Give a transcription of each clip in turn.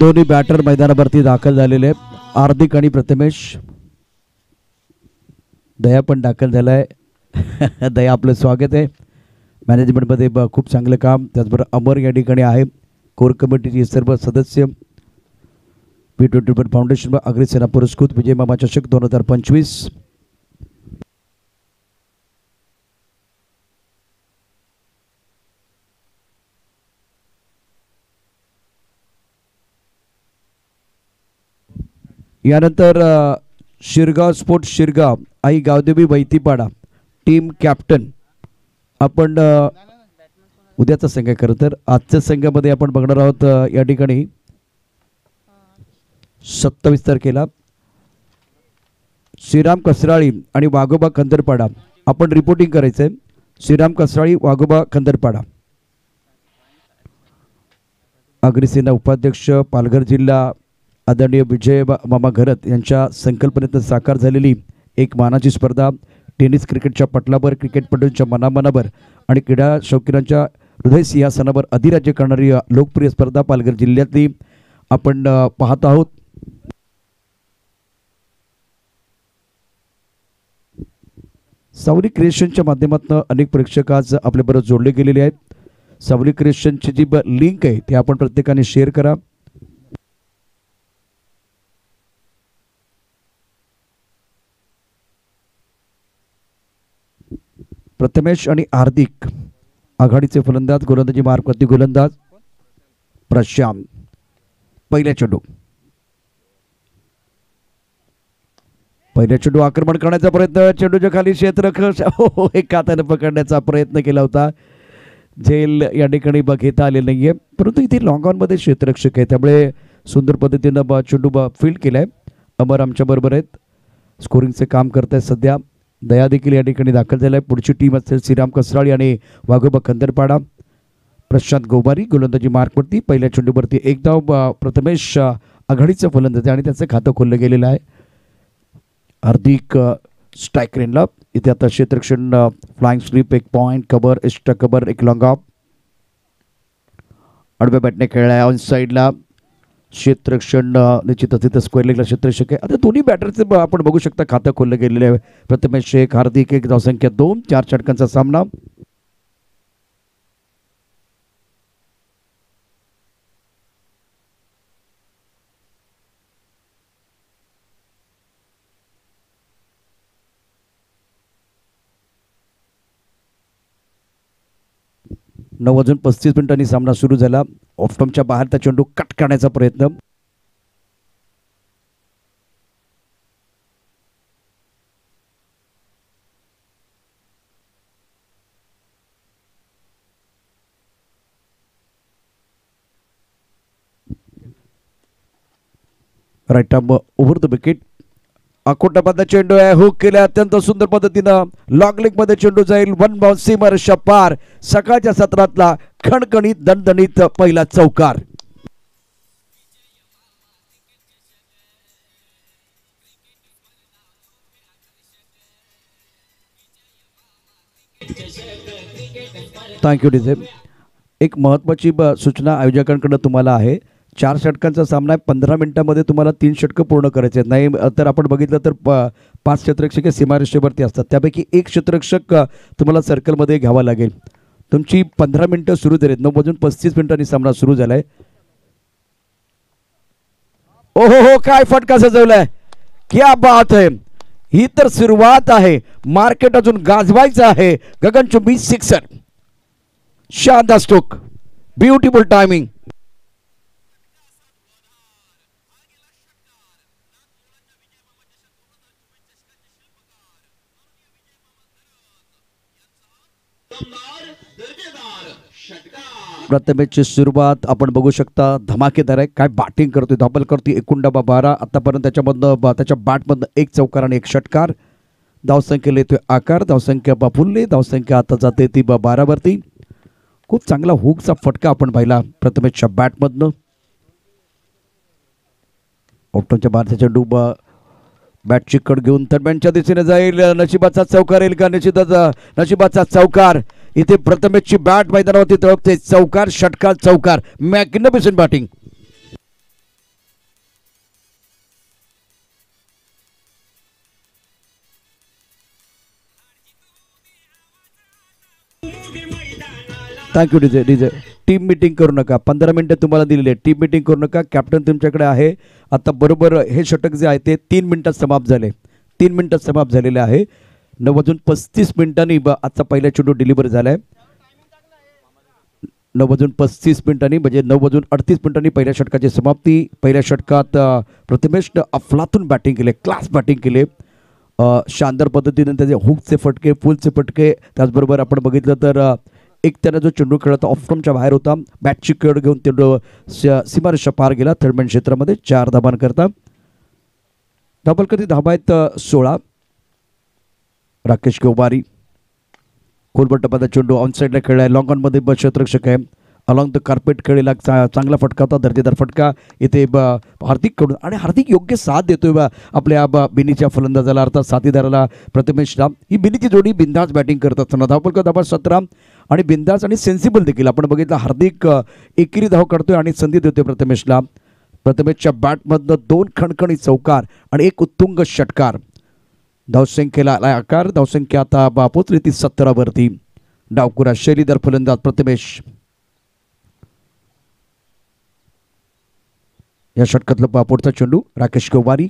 दोन्ही बॅटर मैदानावरती दाखल झालेले आहेत, हार्दिक आणि प्रथमेश. दया पण दाखल झालाय. दया, आपलं स्वागत आहे. मॅनेजमेंटमध्ये खूप चांगलं काम. त्याचबरोबर अमर या ठिकाणी आहे. कोर कमिटीचे सर्व सदस्य. P20 फाउंडेशन अग्रसेना पुरस्कृत विजय मामा चषक 2025. यानंतर शिरगाव स्पोर्ट्स शिरगाव आई गावदेवी वैतीपाडा टीम कॅप्टन. आपण उद्याचा संघ आहे खरं तर. आजच्या संघामध्ये आपण बघणार आहोत या ठिकाणी 27 तारखेला श्रीराम कसराळी आणि वाघोबा खंदरपाडा. आपण रिपोर्टिंग करायचं आहे. श्रीराम कसराळी, वाघोबा खंदरपाडा. अग्रसेना उपाध्यक्ष पालघर जिल्हा आदरणीय विजय मामा घरत यांच्या संकल्पनेतून साकार झालेली एक मानाची स्पर्धा. टेनिस क्रिकेटच्या पटलावर, क्रिकेटपटूंच्या मनामनावर आणि क्रीडा शौकीनांच्या हृदय सिंहासनावर अधिराज्य करणारी लोकप्रिय स्पर्धा पालघर जिल्ह्यातली आपण पाहत आहोत. सावली क्रिएशनच्या माध्यमातून अनेक प्रेक्षक आज आपल्याबरोबर जोडले गेलेले आहेत. सावली क्रिएशनची जी लिंक आहे ती आपण प्रत्येकाने शेअर करा. प्रथमेश आणि हार्दिक आघाडीचे फलंदाज. गोलंदाजी मार्गवरती गोलंदाज प्रशांत. पहिल्या चेंडू आक्रमण करण्याचा प्रयत्न. चेंडूच्या खाली क्षेत्ररक्षक एक हाताने पकडण्याचा प्रयत्न केला होता. झेल या ठिकाणी घेता आले नाहीये, परंतु इथे लॉंग ऑन मध्ये क्षेत्ररक्षक आहे त्यामुळे सुंदर पद्धतीनं चेंडू फील्ड केलाय. अमर आमच्या बरोबर आहेत, स्कोरिंगचे काम करत आहेत सध्या. दया देखील या ठिकाणी दाखल झालाय. पुढची टीम असेल श्रीराम कसराळी आणि वाघोबा खंदरपाडा. प्रशांत गोबारी गोलंदाजी मार्कवरती. पहिल्या चेंडूवरती एक धाव. प्रथमेश आघाडीचा फलंदाज आणि त्याचं खातं खोललं गेलेलं आहे. हार्दिक स्ट्राईक रेनला. इथे आता क्षेत्ररक्षण, फ्लाइंग स्लिप, एक पॉइंट कव्हर, एक्स्ट्रा कव्हर, एक लॉंग ऑफ. आडव्या बॅटने खेळलाय ऑन साईडला. क्षेत्ररक्षण निश्चितच तिथं स्क्वेअर लेगला क्षेत्ररक्षक आहे. आता दोन्ही बॅटरचे आपण बघू शकता खातं खोललं गेलेलं आहे. प्रथमेश एक, हार्दिक एक. धावसंख्या 2. 4 षटकांचा सामना. नऊ वाजून 35 मिनिटांनी सामना सुरू झाला. ऑफस्टंपच्या बाहेरचा चेंडू कट करण्याचा प्रयत्न. Right arm over the wicket. अकोटाबादचा चेंडू आहे, हुक केला अत्यंत सुंदर पद्धतीनं. लॉंग लेग मध्ये चेंडू जाईल. 1 बाउन्स सीमारेषा पार. सकाळच्या सत्रातला खणखणीत दणदणीत पहिला चौकार. Thank you DJ. एक महत्वाची सूचना आयोजकांकडून तुम्हाला आहे. 4 षटकांचा सामना आहे. 15 मिनिटांमध्ये तुम्हाला 3 षटकं पूर्ण करायचे आहेत. नाही तर आपण बघितलं तर 5 क्षेत्ररक्षक सीमारेषेवरती असतात. त्यापैकी एक क्षेत्ररक्षक तुम्हाला सर्कलमध्ये घ्यावा लागेल. तुमची 15 मिनिटं सुरू झालीत. 9 वाजून 35 मिनिटांनी सामना सुरू झालाय. ओहो हो, काय फटका सजवलाय. क्या बात है. ही तर सुरुवात आहे. मार्केट अजून गाजवायचं आहे. गगनचुंबी सिक्सर. शानदार स्ट्रोक. Beautiful timing. प्रथमेशची सुरुवात आपण बघू शकता. धमाकेदार आहे. काय बॅटिंग करतोय. धाबल करतोय. 12 आतापर्यंत त्याच्यामधनं त्याच्या बॅटमधनं 1 चौकार आणि 1 षटकार. धावसंख्येला येतोय आकार. धावसंख्या फुलली. धावसंख्या आता जाते ती 12 वरती. खूप चांगला हुकचा फटका आपण पाहिला प्रथमेशच्या बॅटमधनं. ऑप्टनच्या बाहेरचा चेंडू बॅटची कड घेऊन थर्डमॅनच्या दिशेने जाईल. नशिबाचा चौकार येईल का. निश्चितच नशिबाचा चौकार. इथे प्रथमेशची बॅट मैदानावरती तळपते. चौकार, षटकार, चौकार. Magnificent batting. Thank you DJ DJ. Team meeting करू नका. 15 मिनिटं तुम्हाला दिलेली आहे. टीम मीटिंग करू नका. कॅप्टन तुमच्याकडे आहे. आता बरोबर हे षटक जे आहे ते 3 मिनिटात समाप्त झाले. 3 मिनिटात समाप्त झालेले आहे. 9:35 आजचा पहिला चेंडू डिलिव्हर झाला आहे. 9:35 म्हणजे 9:38 पहिल्या षटकाची समाप्ती. पहिल्या षटकात प्रथमेशनं अफलातून बॅटिंग केले, क्लास बॅटिंग केले. शानदार पद्धतीने त्याचे हुकचे फटके, फुलचे फटके, त्याचबरोबर आपण बघितलं तर एक त्याला जो चेंडू खेळला ऑफस्टम्पच्या बाहेर होता. बॅटची कड घेऊन चेंडू सीमारेषा पार गेला थर्डमॅन क्षेत्रामध्ये 4 धाबांकरता. धाबलकरती धाबा आहेत 16. राकेश गोवारी खोलवर टप्प्याचा चेंडू ऑनसाईडला खेळला आहे. लॉंग ऑनमध्ये क्षेत्ररक्षक आहे. अलॉंग द कार्पेट खेळलेला चांगला फटका होता, दर्जेदार फटका इथे हार्दिक कडून. आणि हार्दिक योग्य साथ देतोय आपल्या बिनीच्या फलंदाजाला, अर्थात साथीदाराला प्रथमेशला. ही बिनीची जोडी बिंदास बॅटिंग करत असताना धावपलकर धाबा 17 आणि बिंदास आणि सेन्सिबल देखील आपण बघितलं. हार्दिक एकेरी धाव काढतोय आणि संधी देतोय प्रथमेशला. प्रथमेशच्या बॅटमधनं 2 खणखणी चौकार आणि 1 उत्तुंग षटकार. धावसंख्येला आकार. धावसंख्या आता पोचली ती 17 वरती. डावकुरा शैलीदार फलंदाज प्रथमेश. या षटकातलं पुढचा चेंडू राकेश गोवारी.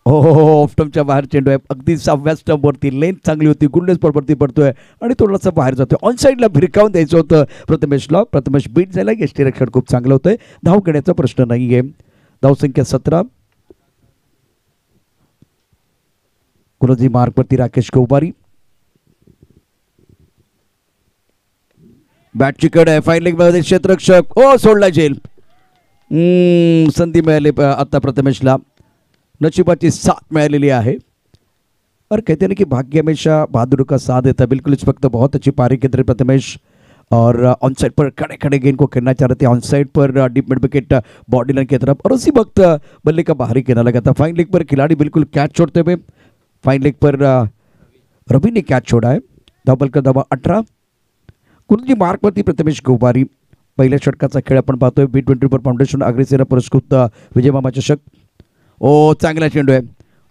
हो हो हो ऑफस्टम्पच्या बाहेर चेंडू आहे. अगदी 6व्या स्टंपवरती. लेंथ चांगली होती. गुंड स्पॉटवरती पडतोय आणि थोडासा बाहेर जातोय. ऑन साईडला भिरकावून द्यायचं होतं प्रथमेशला. प्रथमेश बीट झाला. यष्टीरक्षण खूप चांगलं होतंय. धाव घेण्याचा प्रश्न नाही आहे. धावसंख्या 17. गुरुजी मार्कवरती राकेश गोवारी. बॅटची कड आहे. फाईन लेग मध्ये क्षेत्ररक्षक सोडला झेल. संधी मिळाली आता प्रथमेशला. नशिबाची साथ मिळालेली आहे. और कहते हैं कि भाग्य हमेशा बहादुर का साथ देता है. बिल्कुल इस वक्त बहुत अच्छी पारी खेल रहे प्रथमेश और ऑन साइड पर खड़े खड़े गेंद को खेलना चाह रहे थे. On side per deep mid wicket body line की तरफ और उसी वक्त बल्ले का बाहरी किनारा लगा था. फाइन लेग पर खिलाड़ी बिल्कुल कैच छोड़ते हुए. फाइन लेग पर रवि ने कैच छोड़ा है. धावल का धावा 18. गुरुजी मार्कवरती प्रथमेश गोवारी. पहिल्या षटकाचा खेळ आपण पाहतोय. B24 फाउंडेशन अग्रेसेना पुरस्कृत विजय मामा चषक. चांगला चेंडू आहे.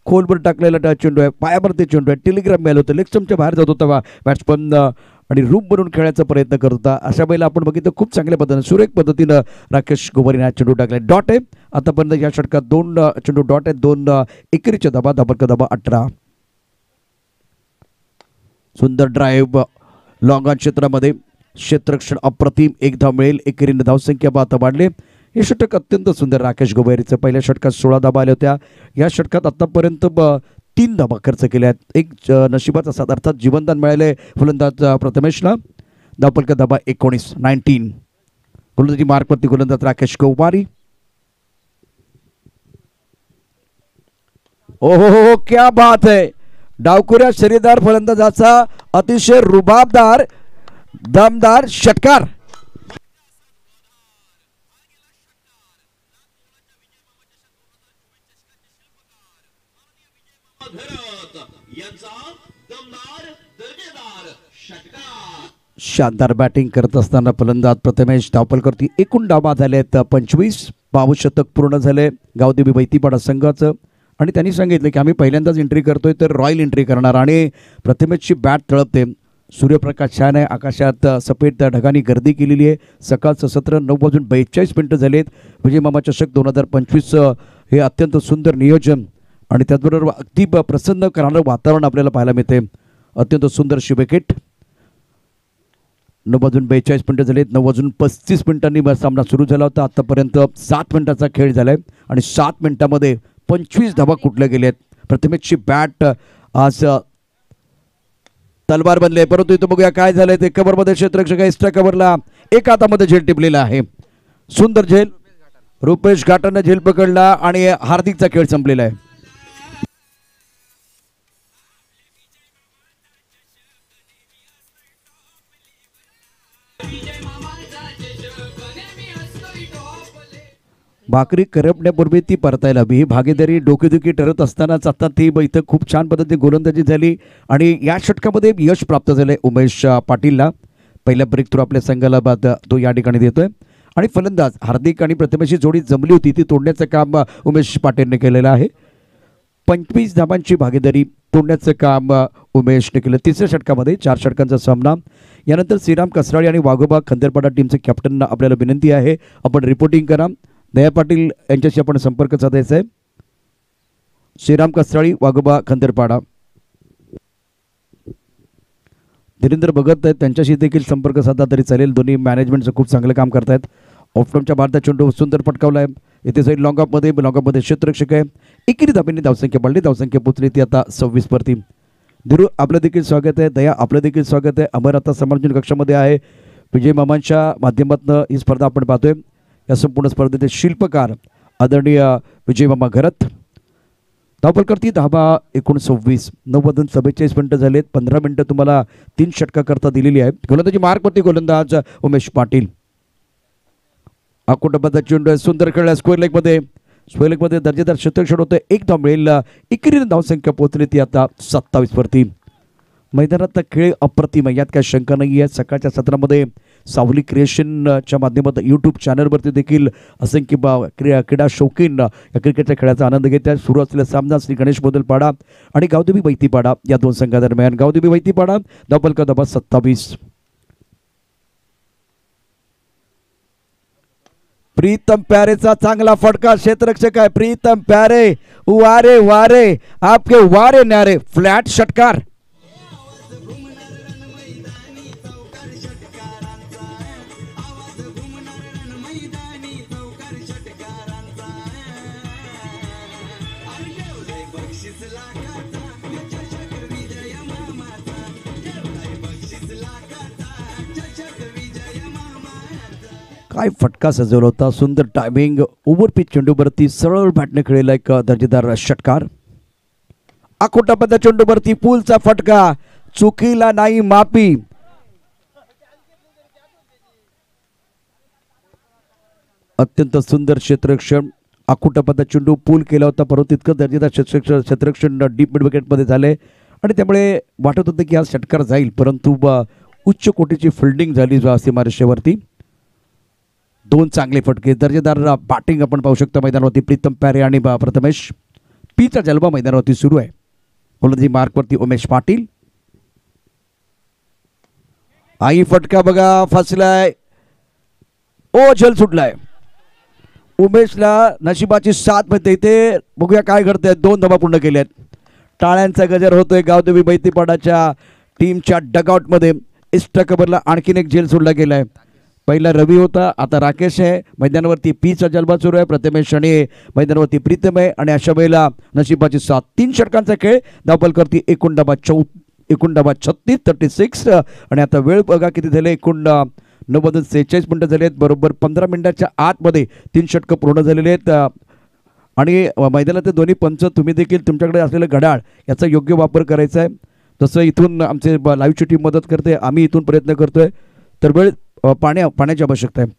खोलवर टाकलेला चेंडू आहे. पायावरती चेंडू आहे. टेलिग्राम मिळालं होतं. लेग स्टंपच्या बाहेर जात होता बॅट्समन आणि रूम बनवून खेळायचा प्रयत्न करत होता. अशा वेळेला आपण बघितलं खूप चांगल्या पद्धतीने सुरेख पद्धतीनं राकेश गोवारीने चेंडू टाकला. डॉट आहे. आतापर्यंत या षटकात 2 चेंडू डॉट आहेत. 2 एकेरीच्या धाबा. धाबलका धाबा 18. सुंदर ड्राईव्ह लॉंग ऑन क्षेत्रामध्ये. क्षेत्ररक्षण अप्रतिम. 1 धाव मिळेल. एकेरीने धावसंख्या आता वाढले. हे षटक अत्यंत सुंदर. राकेश गोवारीचं पहिल्या षटकात 16 धाबा आल्या होत्या. या षटकात आतापर्यंत 3 धाबा खर्च केल्या आहेत. एक नशिबाचा साथ अर्थात जीवनदान मिळाले फलंदाज प्रथमेशला. धावपलका धाबा 19. गोलंदाजी मार्कवरती गोलंदाज राकेश गोवारी. हो क्या बात है. डावखुऱ्या शरीरदार फलंदाजाचा अतिशय रुबाबदार दमदार षटकार. शानदार बॅटिंग करत असताना फलंदाज प्रथमेश धावपलकरती. एकूण डावा झाले आहेत 25. 22 शतक पूर्ण झाले गावदेवी बैतीपाडा संघाचं. आणि त्यांनी सांगितलं की आम्ही पहिल्यांदाच एंट्री करतोय तर रॉयल एंट्री करणार. आणि प्रथमेशची बॅट तळपते. सूर्यप्रकाश छान आहे. आकाशात सफेद ढगांनी गर्दी केलेली आहे. सकाळचं सत्र 9:42 झालेत. विजय मामा चषक 2025 हे अत्यंत सुंदर नियोजन आणि त्याचबरोबर अगदी प्रसन्न करणारं वातावरण आपल्याला पाहायला मिळते. अत्यंत सुंदर अशी विकेट. 9:42 झालेत. 9:35 सामना सुरू झाला होता. आतापर्यंत 7 मिनिटाचा खेळ झालाय आणि 7 मिनिटांमध्ये 25 धावा कुठल्या गेलेत. प्रथमेशची बॅट आज तलवार बनले. परंतु इथं बघूया काय झालंय ते. कव्हरमध्ये क्षेत्ररक्षक एक्स्ट्रा कव्हरला एक हातामध्ये झेल टिपलेला आहे. सुंदर झेल. रुपेश घाटानं झेल पकडला आणि हार्दिकचा खेळ संपलेला आहे. भाकरी करपण्यापूर्वी ती परतायला हवी. ही भागीदारी डोकेदुखी ठरत असतानाच आता ती इथं खूप छान पद्धतीने गोलंदाजी झाली आणि या षटकामध्ये यश प्राप्त झाले उमेश पाटीलला. पहिला ब्रेक थ्रू आपल्या संघाला बाद तो या ठिकाणी देतोय. आणि फलंदाज हार्दिक आणि प्रथमेशची जोडी जमली होती ती तोडण्याचं काम उमेश पाटीलने केलेलं आहे. 25 धावांची भागीदारी तोडण्याचं काम उमेशने केलं. तिसऱ्या षटकामध्ये 4 षटकांचा सामना. यानंतर श्रीराम कसराळी आणि वाघोबा खंदेरपाडा टीमचे कॅप्टनना आपल्याला विनंती आहे, आपण रिपोर्टिंग करा. दया पाटील यांच्याशी आपण संपर्क साधायचा आहे. श्रीराम कसराळी, वाघोबा खंदेरपाडा. धीरेंद्र भगत त्यांच्याशी देखील संपर्क साधला तरी चालेल. दोन्ही मॅनेजमेंटचं खूप चांगलं काम करतायत. ऑफटॉमच्या भारतात चेंडू सुंदर पटकावला आहे. इथे जाईल लॉंग ऑफमध्ये क्षेत्ररक्षक आहे. एकेरी धाब्यांनी धावसंख्या पडली. धावसंख्या पोचली ती आता 26 वरती. धीरू आपलं देखील स्वागत आहे. दया आपलं देखील स्वागत आहे. अमर आता समालोचन कक्षामध्ये आहे. विजय मामांच्या माध्यमातून ही स्पर्धा आपण पाहतोय. या संपूर्ण स्पर्धेचे शिल्पकार आदरणीय विजय मामा घरत. धावपल करती धाबा 29. 9:47 मिनिटं झालेत. 15 मिनिटं तुम्हाला 3 षटका करता दिलेली आहे. गोलंदाजी मार्कवरती गोलंदाज उमेश पाटील. अकोटाबादचा चेंडू सुंदर खेळला स्क्वेअर लेगमध्ये दर्जेदार क्षेत्ररक्षण होतं. 1 धाव मिळेल. एकेरीने धावसंख्या पोहोचली ती आता 27 वरती. मैदानातला खेळ अप्रतिम आहे, यात काही शंका नाही आहे. सकाळच्या सत्रामध्ये सावली क्रिएशनच्या माध्यमातून यूट्यूब चॅनलवरती देखील असंख्य क्रीडा शौकीन या क्रिकेटच्या खेळाचा आनंद घेत आहेत. सुरू असलेला सामना श्री गणेश बोदलपाडा आणि गावदेवी बैतीपाडा या दोन संघादरम्यान. गावदेवी बैतीपाडा धावफलक 27. प्रीतम प्यारेचा चांगला फटका. क्षेत्ररक्षक आहे प्रीतम प्यारे. वारे वारे आपके वारे न्यारे. फ्लॅट षटकार. काय फटका सजवला होता. सुंदर टायमिंग. ओव्हरपिच चेंडूवरती सरळ बॅटने खेळलेला एक दर्जेदार षटकार. अकोटापदा चेंडूवरती पूलचा फटका. चुकीला नाही माफी. अत्यंत सुंदर क्षेत्ररक्षण. अकोटापदा चेंडू पूल केला होता, परंतु इतकं दर्जेदार क्षेत्ररक्षण डीप मिड विकेटमध्ये झाले आणि त्यामुळे वाटत होतं की हा षटकार जाईल, परंतु उच्च कोटीची फिल्डिंग झाली सीमारेषेवरती. 2 चांगले फटके. दर्जेदार बॅटिंग आपण पाहू शकता मैदानावरती. प्रीतम प्यारे आणि प्रथमेश पीचा जलवा मैदानावरती सुरू आहे. गोलंदाजी मार्कवरती उमेश पाटील. आई फटका बघा फसलाय. झल सुटलाय. उमेशला नशिबाची साथ मिळते. इथे बघूया काय घडतंय. 2 धावा पूर्ण केल्यात. टाळ्यांचा गजर होतोय गावदेवी बैतीपाडाच्या टीमच्या डगआउटमध्ये. एक्स्ट्रा कव्हरला आणखीन एक झेल सोडला गेलाय. पहिला रवी होता, आता राकेश आहे. मैदानावरती पीचा जलवा सुरू आहे. प्रथमेश आणि मैदानावरती प्रीतम आहे आणि अशा वेळेला नशिबाची साथ. 3 षटकांचा खेळ. धावफल करती 36 36 आणि आता वेळ बघा किती झाले. 46 मिनिटं झाले आहेत. बरोबर 15 मिनिटाच्या आतमध्ये 3 षटकं पूर्ण झालेले आहेत. आणि मैदानाचे दोन्ही पंच तुम्ही देखील तुमच्याकडे असलेलं घड्याळ याचा योग्य वापर करायचा आहे. जसं इथून आमचे लाईव्हची टीम मदत करते, आम्ही इथून प्रयत्न करतोय. तर वेळ पाण्याची आवश्यकता आहे.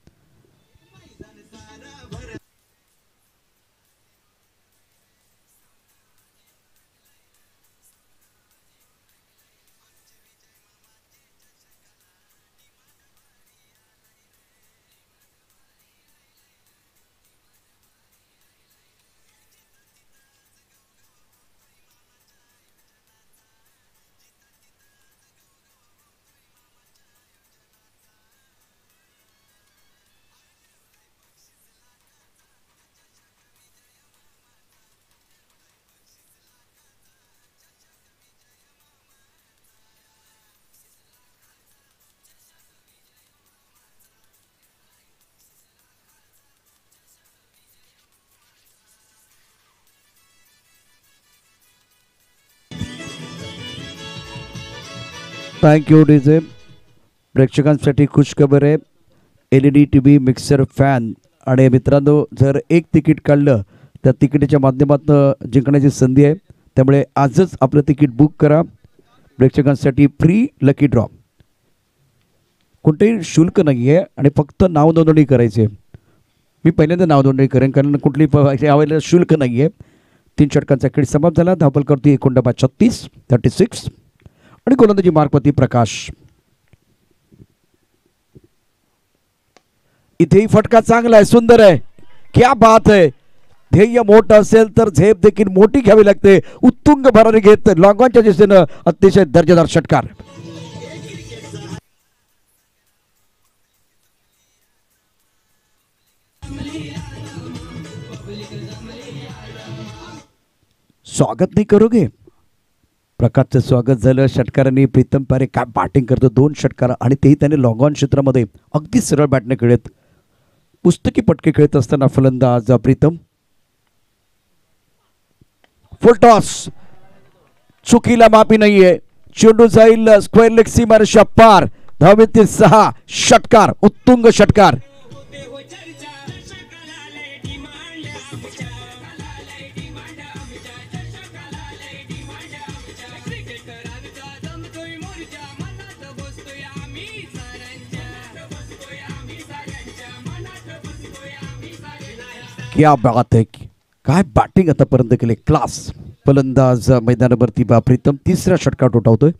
Thank you DJ. प्रेक्षकांसाठी खुशखबर आहे. LED TV, मिक्सर, फॅन आणि मित्रांनो, जर एक तिकीट काढलं तर तिकिटाच्या माध्यमातून जिंकण्याची संधी आहे. त्यामुळे आजच आपलं तिकीट बुक करा. प्रेक्षकांसाठी फ्री लकी ड्रॉ. कोणतेही शुल्क नाही आहे आणि फक्त नाव नोंदणी करायची आहे. मी पहिल्यांदा नाव नोंदणी करेन कारण कुठली यावेळेला शुल्क नाही आहे. 3 षटकांचा खेळ समाप्त झाला. धावफल करतो 36 36 आणि गोलंदाजी मार्कवरती प्रकाश. इथेही फटका चांगला आहे, सुंदर आहे. क्या बात आहे. ध्येय मोठं असेल तर झेप देखील मोठी घ्यावी लागते. उत्तुंग भरारी घेत लॉंगॉनच्या दिशेनं अतिशय दर्जेदार षटकार. स्वागत नाही करोगे. प्रकाशचं स्वागत झालं. षटकारांनी प्रीतम प्यारे काय बॅटिंग करतो. 2 षटकार आणि तेही त्याने लॉंग ऑन क्षेत्रामध्ये अगदी सरळ बॅटने खेळत पुस्तकी पटके खेळत असताना फलंदाज प्रीतम. फुल टॉस चुकीला माफी नाहीये. चेंडू जाईल स्क्वेअर लेग सीमारेषा पार. धावेतील 6 षटकार. उत्तुंग षटकार. क्या बात है. काय बॅटिंग आतापर्यंत केले. क्लास. फलंदाज मैदानावरती प्रीतम 3रा षटकार उठवतोय.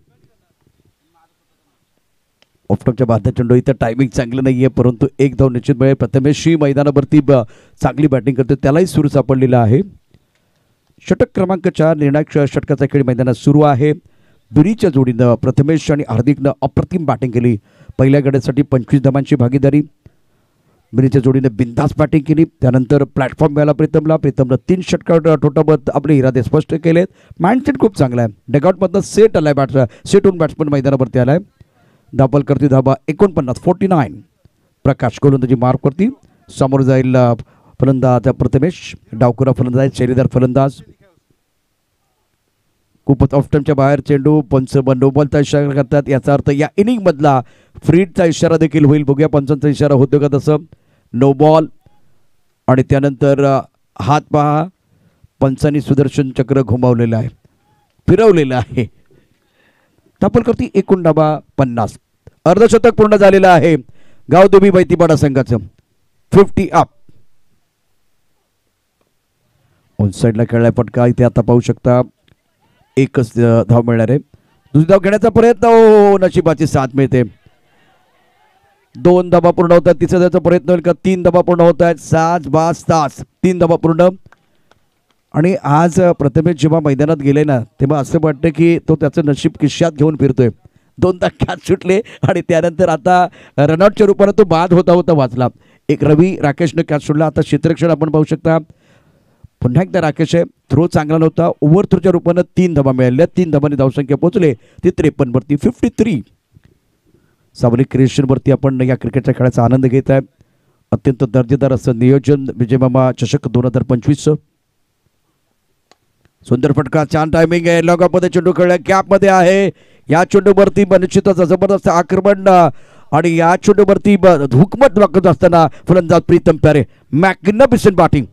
ऑफटॉपच्या बाधा चेंडू. इथं टायमिंग चांगलं नाहीये परंतु एक धाव निश्चित मिळेल. प्रथमेशही मैदानावरती चांगली बॅटिंग करते. त्यालाही सूर सापडलेला आहे. षटक क्रमांक 4 निर्णायक षटकाचा खेळ मैदानात सुरू आहे. बिरीच्या जोडीनं प्रथमेश आणि हार्दिकनं अप्रतिम बॅटिंग केली. पहिल्या गड्यासाठी 25 धावांची भागीदारी. बिरीच्या जोडीनं बिंदास बॅटिंग केली. त्यानंतर प्लॅटफॉर्म मिळाला प्रीतमला. प्रीतमनं 3 षटकार ठोठावत आपले इरादे स्पष्ट केलेत. माइंडसेट खूप चांगला आहे. डगआउटमधनं सेट आलाय. सेट होऊन बॅट्समन मैदानावरती आलाय. धाबल करती धाबा 49 49. प्रकाश गोलंदाजी मार्कवरती. समोर जाईल फलंदाज प्रथमेश. डावकुरा फलंदाज. शैलीदार फलंदाज. खूपच ऑफ्टनच्या बाहेर चेंडू. पंच नो बॉलचा इशारा करतात. याचा अर्थ या इनिंग मधला फ्रीडचा इशारा देखील होईल. बघूया पंचांचा इशारा होतो का तसं. नो बॉल आणि त्यानंतर हात पहा. पंचांनी सुदर्शन चक्र घुमावलेलं आहे. फिरवलेलं आहे. धापल करती. एकूण धाबा 50. अर्धशतक पूर्ण झालेलं आहे गावदेवी बैतीपाडा संघाचं. 50 अप. ऑन साईडला खेळलाय फटका. इथे आता पाहू शकता एकच धाव मिळणार आहे. दुसरी धाव घेण्याचा प्रयत्न. हो नशिबाची साथ मिळते. 2 धावा पूर्ण होतात. तिसऱ्या धावाचा प्रयत्न होईल का. 3 धावा पूर्ण होत आहेत. 7 बास तास 3 धावा पूर्ण. आणि आज प्रथमेश जेव्हा मैदानात गेले ना तेव्हा असं वाटतं की तो त्याचं नशीब खिशात घेऊन फिरतोय. 2दा कॅच सुटले आणि त्यानंतर आता रनआउटच्या रूपाने तो बाद होता होता वाचला. एक रवी राकेशनं कॅच सोडला. आता क्षेत्ररक्षण आपण पाहू शकता. पुन्हा एकदा राकेश आहे. थ्रो चांगला नव्हता. ओव्हर थ्रोच्या रूपानं 3 धावा मिळाल्या. 3 धावांनी धावसंख्या पोहोचले ती 53 वरती. 53. सावली क्रिएशनवरती आपण या क्रिकेटच्या खेळाचा आनंद घेत आहे. अत्यंत दर्जेदार असं नियोजन. विजयमामा चषक 2025. सुंदर फटका. छान टायमिंग आहे. लॉंगमध्ये चेंडू खेळला. गॅपमध्ये आहे. या चेंडूवरती निश्चितच जबरदस्त आक्रमण आणि या चेंडूवरती हुकमत दाखवत असताना फलंदाज Pritam Pyare. Magnificent batting.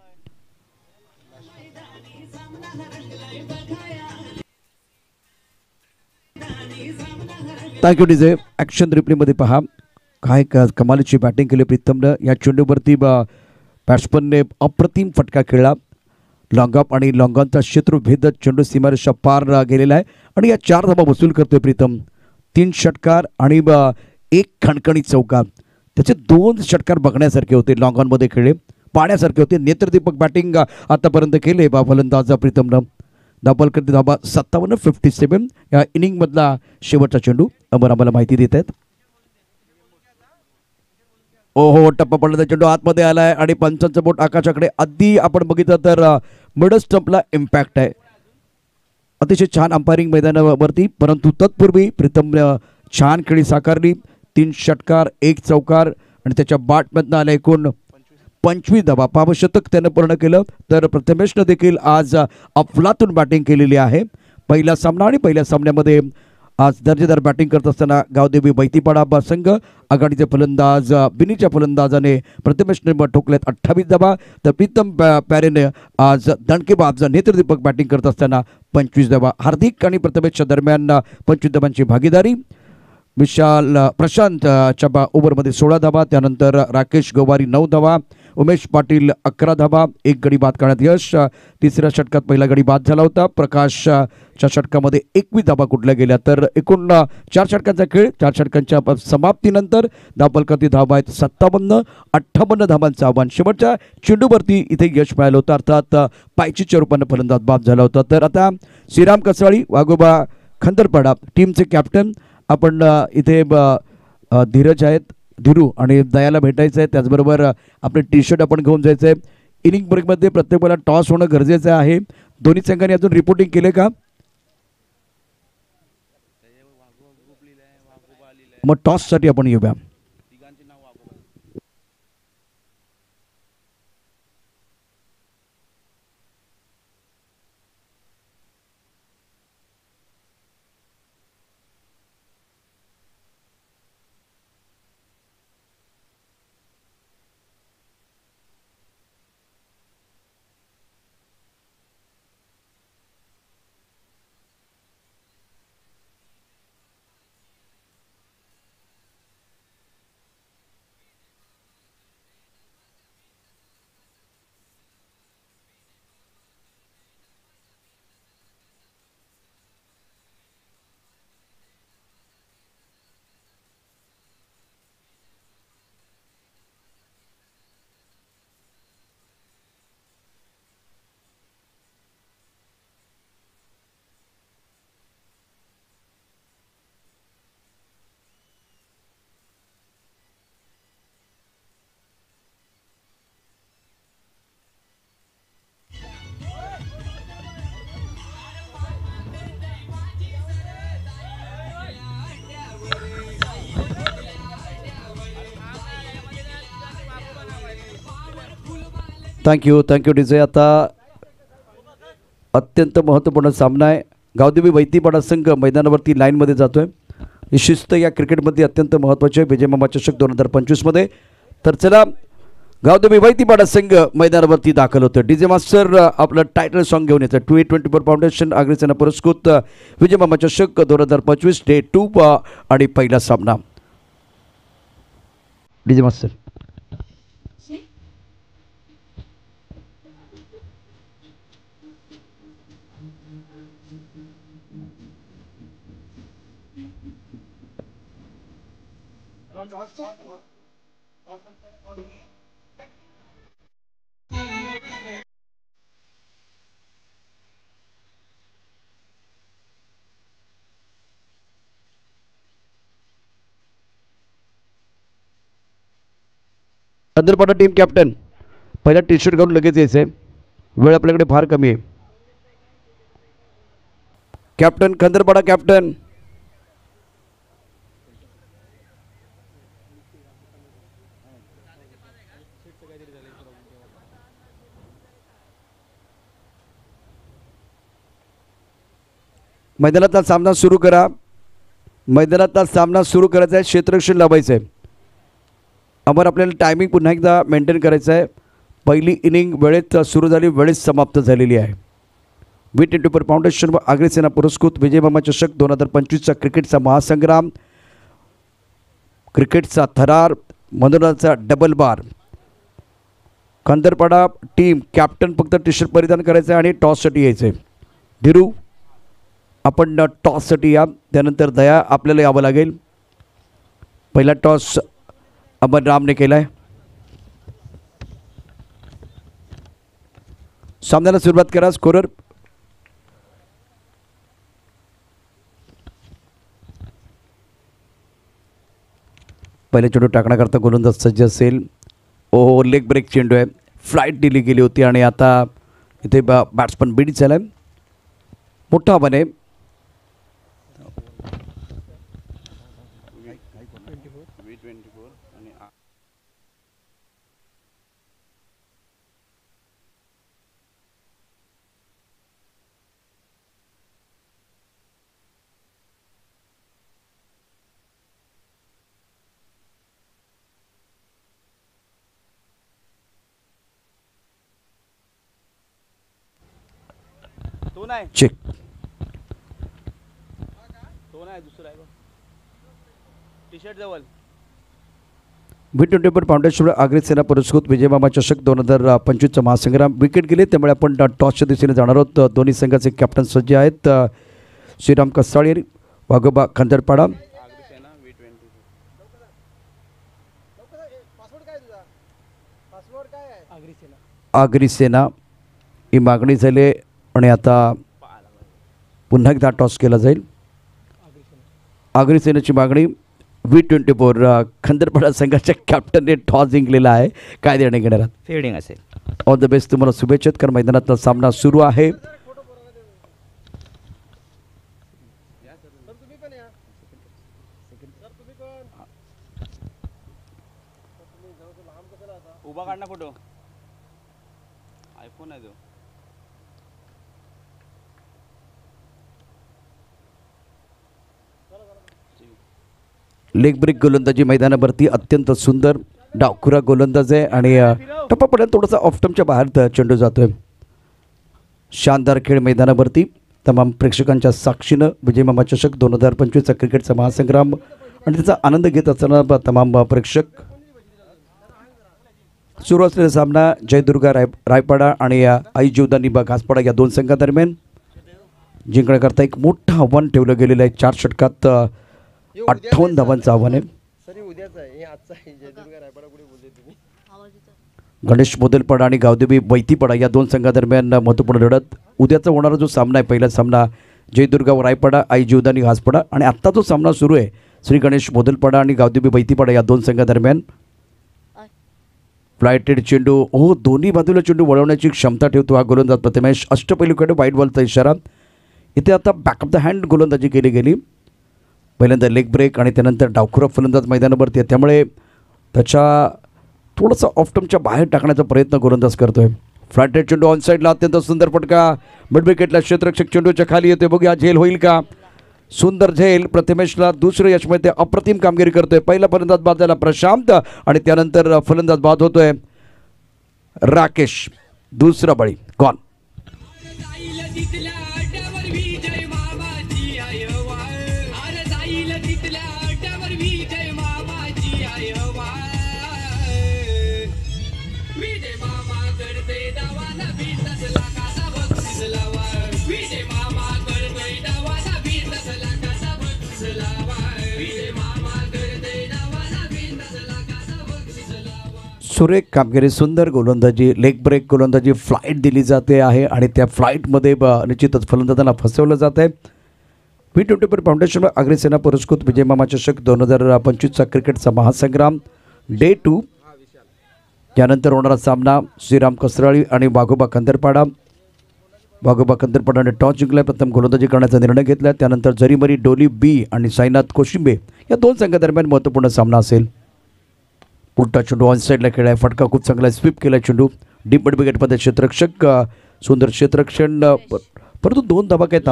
Thank you DJ. Action रिप्लेमध्ये पहा काय कमालीची बॅटिंग केली प्रीतमनं. या चेंडूवरती बॅट्समनने अप्रतिम फटका खेळला. लॉंग ऑफ आणि लॉंग ऑनचा क्षेत्र भेदत चेंडू सीमारेषा पार गेलेला आहे आणि या 4 धावा वसूल करतोय प्रीतम. 3 षटकार आणि 1 खणखणीत चौकार. त्याचे 2 षटकार बघण्यासारखे होते. लॉंग ऑनमध्ये खेळले पाहण्यासारखे होते. नेत्रदीपक बॅटिंग आतापर्यंत केले फलंदाज प्रीतमनं. धाबल करते धाबा 57. 57 या इनिंग मधला शेवटचा चेंडू. अमर आम्हाला माहिती देत आहेत. ओहो टप्पा पडला. चेंडू आतमध्ये आलाय आणि पंचांचं बोट आकाशाकडे. आधी आपण बघितलं तर मिडल स्टंपला इम्पॅक्ट आहे. अतिशय छान अंपायरिंग मैदानावरती. परंतु तत्पूर्वी प्रीतम छान खेळी साकारली. 3 षटकार 1 चौकार आणि त्याच्या बॅटमधनं आल्या एकूण 25 धावा. पावशतक त्यानं पूर्ण केलं. तर प्रथमेशनं देखील आज अफलातून बॅटिंग केलेली आहे. पहिला सामना आणि पहिल्या सामन्यामध्ये आज दर्जेदार बॅटिंग करत असताना गावदेवी बैतीपाडा संघ आघाडीचे फलंदाज बिनीच्या फलंदाजाने प्रथमेशने ठोकल्यात 28 धावा. तर प्रीतम प्यारेने आज दणकेबाज नेत्रदीपक बॅटिंग करत असताना 25 धावा. हार्दिक आणि प्रथमेशच्या दरम्यान 25 धावांची भागीदारी. विशाल प्रशांतच्या ओव्हरमध्ये 16 धावा. त्यानंतर राकेश गोवारी 9 धावा. उमेश पाटील 11 धावा, 1 गडी बाद करण्यात यश. तिसऱ्या षटकात पहिला गडी बाद झाला होता. प्रकाशच्या षटकामध्ये 21 धावा कुठल्या गेल्या. तर एकूण 4 षटकांचा खेळ. 4 षटकांच्या समाप्तीनंतर धावफलकातील धावा आहेत 57. 58 धावांचं आव्हान. शेवटच्या चेंडूवरती इथे यश मिळालं होतं, अर्थात पायचीच्या रूपानं फलंदाज बाद झाला होता. तर आता श्रीराम कसवाळी, वाघोबा खंदरपाडा टीमचे कॅप्टन. आपण इथे धीरज आहेत, धीरू आणि दयाला भेटायचं आहे. त्याचबरोबर आपले टी शर्ट आपण घेऊन जायचं आहे. इनिंग ब्रेकमध्ये प्रत्येक वेळेला टॉस होणं गरजेचं आहे. दोन्ही संघांनी अजून रिपोर्टिंग केले का? मग टॉससाठी आपण येऊया. Thank you DJ. आता अत्यंत महत्त्वपूर्ण सामना आहे. गावदेवी वैतीपाडा संघ मैदानावरती लाईनमध्ये जातोय. ही शिस्त या क्रिकेटमध्ये अत्यंत महत्त्वाची आहे विजय मामा चषक 2025 मध्ये. तर चला, गावदेवी वैतीपाडा संघ मैदानावरती दाखल होतं. डीजे मास्टर आपलं टायटल सॉन्ग घेऊन येतं. 224 फाउंडेशन अग्रसेना पुरस्कृत विजय मामा चषक 2025 डे 2 आणि पहिला सामना. DJ master. Khandarpada team captain, पहिला टी शर्ट घालून लगेच यायचं आहे. वेळ आपल्याकडे फार कमी आहे. Captain खंदरपाडा captain. मैदानातला सामना सुरू करा. मैदानातला सामना सुरू करायचा आहे. क्षेत्ररक्षण लावायचं आहे. अमर आपल्याला टायमिंग पुन्हा एकदा मेंटेन करायचं आहे. पहिली इनिंग वेळेत सुरू झाली, वेळेत समाप्त झालेली आहे. V24 फाउंडेशन व अग्रसेना पुरस्कृत विजय मामा चषक 2025चा क्रिकेटचा महासंग्राम, क्रिकेटचा थरार, मनोरंजनाचा डबल बार. खंदरपाडा टीम कॅप्टन फक्त टी शर्ट परिधान करायचं आहे आणि टॉससाठी यायचं आहे. धीरू, आपण टॉससाठी या. त्यानंतर दया आपल्याला यावं लागेल. पहिला टॉस अमर रामने केला आहे. सामन्याला सुरुवात करा. स्कोरर पहिले चेंडू टाकण्याकरता गोलंदाज सज्ज असेल. ओ, लेग ब्रेक चेंडू आहे. फ्लाईट दिली गेली होती आणि आता इथे बॅट्समन बीड झाला आहे. मोठा आव्हान आहे. चेक. तो नाही, दुसरा आहे टी शर्ट जवळ. V24 फाउंडेशन आगरी सेना पुरस्कृत विजयमामा चषक 2025चा महासंग्राम विकेट गेले, त्यामुळे आपण टॉसच्या दिशेने जाणार आहोत. दोन्ही संघाचे कॅप्टन सज्ज आहेत. श्रीराम कसाळे, वाघोबा खंदरपाडा. आगरी सेना ही मागणी झाली आणि आता पुन्हा एकदा टॉस केला जाईल. आगरी सेनेची मागणी. V24 खंदरपाडा संघाच्या कॅप्टनने टॉस जिंकलेला आहे. काय निर्णय घेणार आहात? फिल्डिंग असेल. ऑल द बेस्ट, तुम्हाला शुभेच्छा. कारण मैदानातला सामना सुरू आहे. उभा काढ ना फोटो. आयफोन आहे तो. लेग ब्रेक गोलंदाजी मैदानावरती अत्यंत सुंदर डावखुरा गोलंदाज आहे आणि टप्पा पडल्यात थोडासा ऑफ स्टंपच्या बाहेर चेंडू जातोय. शानदार खेळ मैदानावरती. तमाम प्रेक्षकांच्या साक्षीनं विजयमामा चषक 2025चा क्रिकेटचा महासंग्राम आणि त्याचा आनंद घेत असताना तमाम प्रेक्षक. सुरू असलेला सामना जयदुर्गा रायपाडा आणि आई जीवदानी घासपाडा या दोन संघादरम्यान. जिंकण्याकरता एक मोठं आव्हान ठेवलं गेलेलं आहे. 4 षटकात 58 धावांचं आव्हान आहे. गणेश मोदलपाडा आणि गावदेवी वैतीपाडा या दोन संघादरम्यान महत्त्वपूर्ण लढत. उद्याचा होणारा जो सामना आहे, पहिला सामना जयदुर्गा रायपाडा आई जीवदानी घासपाडा आणि आत्ता जो सामना सुरू आहे श्री गणेश मोदलपाडा आणि गावदेवी वैतीपाडा या दोन संघादरम्यान. फ्लायटेड चेंडू. दोन्ही बाजूला चेंडू वळवण्याची क्षमता ठेवतो हा गोलंदाज प्रथमेश. अष्टपैलूकडे वाईट बॉलचा इशारा. इथे आता बॅक ऑफ द हँड गोलंदाजी केली गेली. पहिल्यांदा लेग ब्रेक आणि त्यानंतर डावखुरा फलंदाज मैदानावरती आहे, त्यामुळे त्याच्या थोडंसं ऑफ स्टंपच्या बाहेर टाकण्याचा प्रयत्न गोलंदाज करतोय. फ्लायटेड चेंडू ऑन साईडला अत्यंत सुंदर फटका. मिड विकेटला क्षेत्ररक्षक चेंडूच्या खाली येतोय. बघूया झेल होईल का. सुंदर झेल. प्रथमेशला दुसरं यश मिळते. अप्रतिम कामगिरी करतोय. पहिला फलंदाज बाद झाला प्रशांत आणि त्यानंतर फलंदाज बाद होतोय राकेश. दुसरा बळी गॉन. सुरेख कामगिरी, सुंदर गोलंदाजी, लेग ब्रेक गोलंदाजी, फ्लाईट दिली जाते आहे आणि त्या फ्लाईटमध्ये निश्चितच फलंदाजांना फसवलं जात आहे. V24 फाउंडेशन आगरी सेना पुरस्कृत विजयमामा चषक 2025चा क्रिकेटचा महासंग्राम डे 2. यानंतर होणारा सामना श्रीराम कसराळी आणि वाघोबा खंदरपाडा. वाघोबा खंदरपाडाने टॉस जिंकला. प्रथम गोलंदाजी करण्याचा निर्णय घेतला. त्यानंतर जरीमरी डोली बी आणि साईनाथ कोशिंबे या दोन संघादरम्यान महत्त्वपूर्ण सामना असेल. उलटा चेंडू ऑन साईडला खेळाय. फटका खूप चांगला स्वीप केला चेंडू. डीप मिड विकेटमध्ये क्षेत्ररक्षक सुंदर क्षेत्ररक्षण, परंतु 2 धावा काही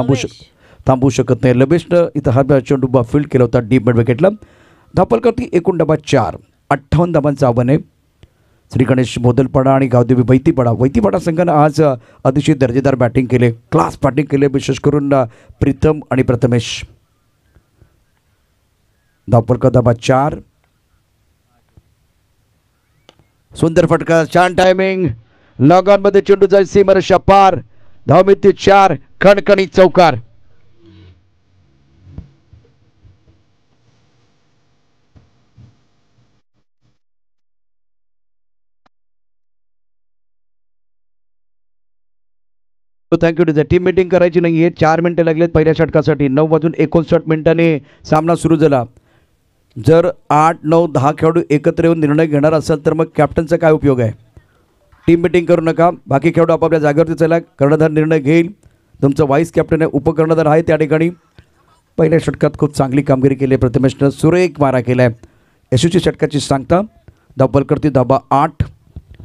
थांबवू शकत नाही. लबेशनं इथं हा चेंडू फील्ड केला होता डीप मिड विकेटला. धावफलकावरती एकूण डबा 4. 58 धावांचं आव्हान आहे. श्री गणेश मोदलपाडा आणि गावदेवी वैतीपाडा संघानं आज अतिशय दर्जेदार बॅटिंग केले. क्लास बॅटिंग केले, विशेष करून प्रीतम आणि प्रथमेश. धावफलका डबा 4. सुंदर फटका, छान टायमिंग. लॉग ऑन मध्ये चेंडू जाईल सीमारेषा पार. धावमिती 4. खणखणी चौकार. थँक्यू. टीम मीटिंग करायची नाहीये. 4 मिनिटं लागलेत पहिल्या षटकासाठी. 9:59 सामना सुरू झाला. जर 8, 9, 10 खेळाडू एकत्र येऊन निर्णय घेणार असेल तर मग कॅप्टनचा काय उपयोग आहे. टीम मीटिंग करू नका. बाकी खेळाडू आपापल्या जागेवरती चला. कर्णधार निर्णय घेईल. तुमचं व्हाईस कॅप्टन आहे, उपकर्णधार आहे त्या ठिकाणी. पहिल्या षटकात खूप चांगली कामगिरी केली. प्रथमेशनं सुरेख मारा केला आहे. यशस्वी षटकाची सांगता. धावफल करते धाबा 8.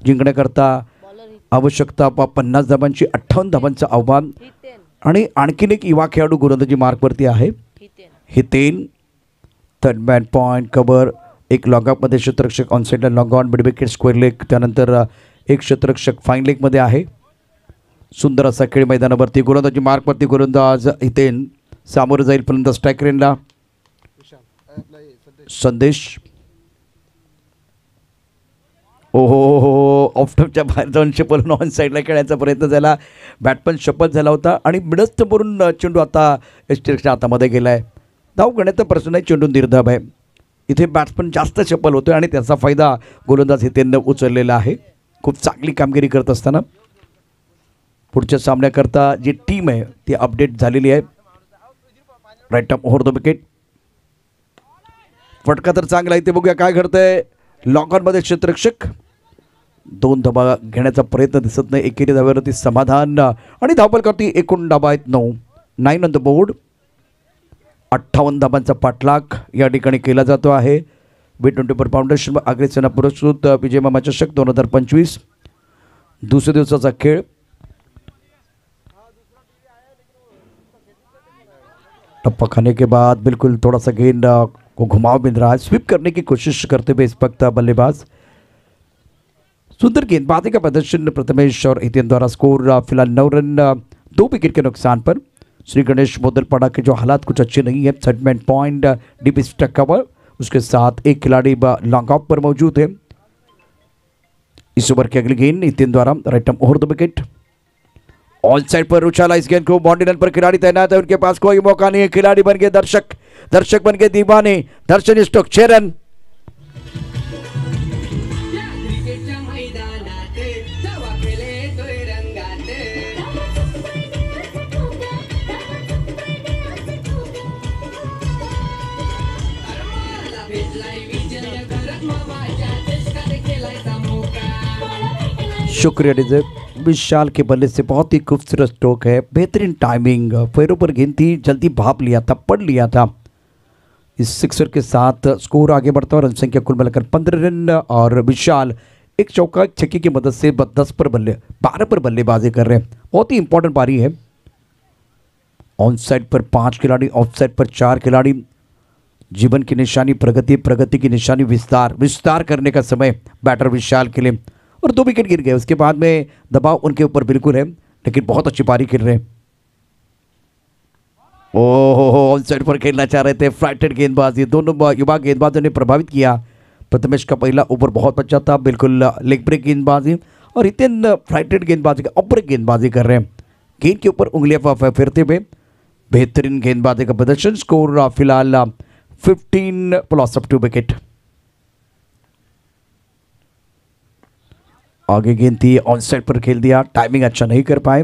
जिंकण्याकरता आवश्यकता 50 धाबांची. 58 धाबांचं आव्हान आणि आणखीन एक युवा खेळाडू गोलंदाजी मार्कवरती आहे. Hiten. Third man point cover. एक लॉगऑफमध्ये क्षेत्ररक्षक ऑन साईडला log on mid wicket square leg. त्यानंतर एक क्षेत्ररक्षक फाईन लेगमध्ये आहे. सुंदर असा खेळ मैदानावरती. गोलंदाजी मार्कवरती गोलंदाज हितेन सामोरं जाईल फलंदाज स्ट्राईक रेनला. संदेश. ऑफ स्टंपच्या बाहेर जाऊन पळून ऑन साईडला खेळायचा प्रयत्न झाला. बॅटमन शपथ झाला होता आणि मिडस्टंपवरून चेंडू आता एस्टेक्सच्या हातामध्ये गेला आहे. धाव घेण्याचा प्रश्न नाही, चेंडू निर्धाव आहे. इथे बॅट्समन जास्त चपल होतो आणि त्याचा फायदा गोलंदाज हितेननं उचललेला आहे. खूप चांगली कामगिरी करत असताना पुढच्या सामन्याकरता जी टीम आहे ती अपडेट झालेली आहे. Right up over the wicket. फटका तर चांगला आहे, ते बघूया काय घडतंय. लॉकॉनमध्ये क्षेत्ररक्षक 2 धाबा घेण्याचा प्रयत्न दिसत नाही. एकेरी धाब्यावरती समाधान आणि धावफलकावरती एकूण धाबा आहेत 9 ऑन द बोर्ड. 58 धाबांचा पाठलाग या ठिकाणी केला जातो आहे. B24 फाउंडेशन अग्रेसेना पुरस्कृत विजय मामा चषक 2025 दुसऱ्या दिवसाचा खेळ. टप्पा खाने के बाद बिल्कुल थोड़ा सा गेंद को घुमाव मिल रहा है. स्वीप करने की कोशिश करते हुए इस वक्त बल्लेबाज. सुंदर गेंदबाजी का प्रदर्शन प्रथमेश और हितेन द्वारा. स्कोर फिलहाल 9 रन 2 विकेट के नुकसान पर. श्री गणेश मोदलपाड़ा के जो हालात कुछ अच्छे नहीं है. सेटमेंट पॉइंट डीप स्टक कवर, उसके साथ एक खिलाड़ी लॉन्ग ऑफ पर मौजूद है. इस ओवर की अगली गेंद हितेन द्वारा. Right arm over the wicket. All side पर उछाला इस गेंद को. बाउंड्री लाइन पर खिलाड़ी तैनात है, उनके पास कोई मौका नहीं है. खिलाड़ी बन गए दर्शक, दर्शक बन गए दीवाने. दर्शन स्टोक 6 रन. शुक्रिया डीजे. विशाल के बल्ले से बहुत ही खूबसूरत स्ट्रोक है. बेहतरीन टाइमिंग, पैरों पर गेंद थी, जल्दी भाप लिया था, पढ़ लिया था. इस सिक्सर के साथ स्कोर आगे बढ़ता है. रन संख्या कुल मिलाकर 15 रन और विशाल एक चौका एक छक्के की मदद से 12 पर बल्लेबाजी कर रहे हैं. बहुत ही इंपॉर्टेंट पारी है. ऑन साइड पर 5 खिलाड़ी, ऑफ साइड पर 4 खिलाड़ी. जीवन की निशानी प्रगति, प्रगति की निशानी विस्तार. विस्तार करने का समय बैटर विशाल के लिए. और 2 विकेट गिर गए. उसके बाद में दबाव उनके ऊपर बिल्कुल है, लेकिन बहुत अच्छी पारी खेल रहे हैं. ओहो, ऑन साइड पर खेलना चाह रहे थे. फ्लाइटेड गेंदबाजी दोनों युवा गेंदबाजों ने प्रभावित किया. प्रथमेश का पहला ओवर बहुत अच्छा था, बिल्कुल लेग ब्रेक गेंदबाजी. और हितेन फ्लाइटेड गेंदबाजी का अपर गेंदबाजी कर रहे हैं. गेंद के ऊपर उंगलियां फिरते हुए बेहतरीन गेंदबाजी का प्रदर्शन. स्कोर फिलहाल 15 प्लस ऑफ 2 विकेट. आगे गेंद थी, ऑन साइड पर खेल दिया. टाइमिंग अच्छा नहीं कर पाए.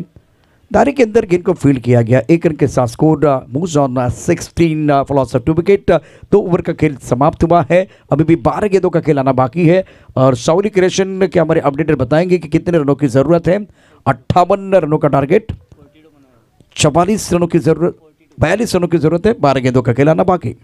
दायरे के अंदर गेंद को फील्ड किया गया. 1 रन के साथ score moves on 16 plus of 2 wicket. 2 over का खेल समाप्त हुआ है. अभी भी 12 गेंदों का खेल आना बाकी है. और साउरी क्रिएशन के हमारे अपडेटर बताएंगे कि कितने रनों की जरूरत है. 58 रनों का टारगेट, 44 रनों की जरूरत, 42 रनों की जरूरत है. 12 गेंदों का खेल आना बाकी.